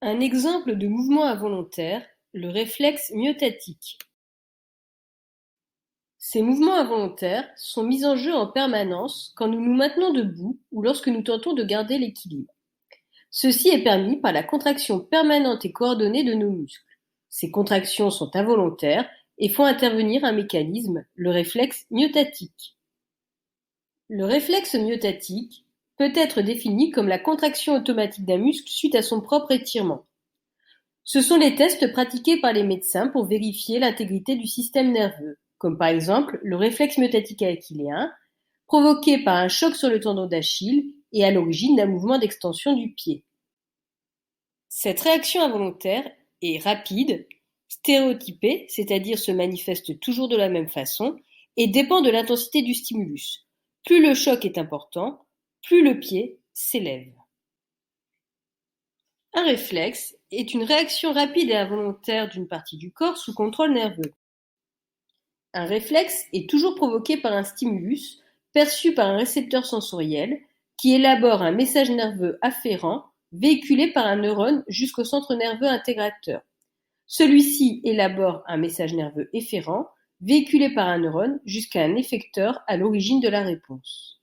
Un exemple de mouvement involontaire, le réflexe myotatique. Ces mouvements involontaires sont mis en jeu en permanence quand nous nous maintenons debout ou lorsque nous tentons de garder l'équilibre. Ceci est permis par la contraction permanente et coordonnée de nos muscles. Ces contractions sont involontaires et font intervenir un mécanisme, le réflexe myotatique. Le réflexe myotatique peut être défini comme la contraction automatique d'un muscle suite à son propre étirement. Ce sont les tests pratiqués par les médecins pour vérifier l'intégrité du système nerveux, comme par exemple le réflexe myotatique achilléen, provoqué par un choc sur le tendon d'Achille et à l'origine d'un mouvement d'extension du pied. Cette réaction involontaire est rapide, stéréotypée, c'est-à-dire se manifeste toujours de la même façon, et dépend de l'intensité du stimulus. Plus le choc est important, plus le pied s'élève. Un réflexe est une réaction rapide et involontaire d'une partie du corps sous contrôle nerveux. Un réflexe est toujours provoqué par un stimulus perçu par un récepteur sensoriel qui élabore un message nerveux afférent véhiculé par un neurone jusqu'au centre nerveux intégrateur. Celui-ci élabore un message nerveux efférent véhiculé par un neurone jusqu'à un effecteur à l'origine de la réponse.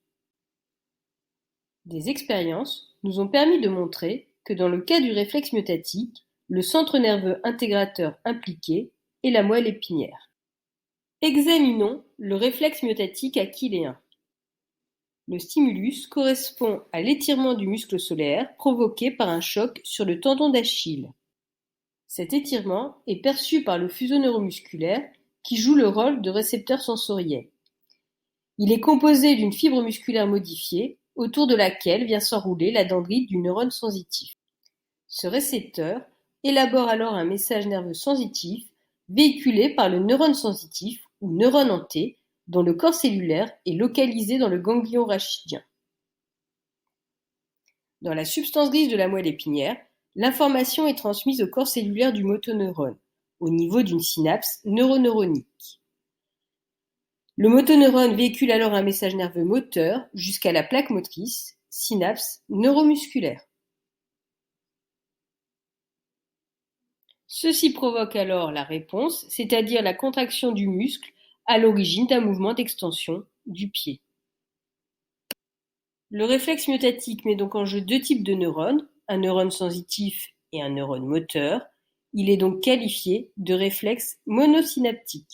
Des expériences nous ont permis de montrer que dans le cas du réflexe myotatique, le centre nerveux intégrateur impliqué est la moelle épinière. Examinons le réflexe myotatique achilléen. Le stimulus correspond à l'étirement du muscle solaire provoqué par un choc sur le tendon d'Achille. Cet étirement est perçu par le fuseau neuromusculaire qui joue le rôle de récepteur sensoriel. Il est composé d'une fibre musculaire modifiée autour de laquelle vient s'enrouler la dendrite du neurone sensitif. Ce récepteur élabore alors un message nerveux sensitif véhiculé par le neurone sensitif ou neurone en T, dont le corps cellulaire est localisé dans le ganglion rachidien. Dans la substance grise de la moelle épinière, l'information est transmise au corps cellulaire du motoneurone, au niveau d'une synapse neuroneuronique. Le motoneurone véhicule alors un message nerveux moteur jusqu'à la plaque motrice, synapse neuromusculaire. Ceci provoque alors la réponse, c'est-à-dire la contraction du muscle à l'origine d'un mouvement d'extension du pied. Le réflexe myotatique met donc en jeu deux types de neurones, un neurone sensitif et un neurone moteur. Il est donc qualifié de réflexe monosynaptique.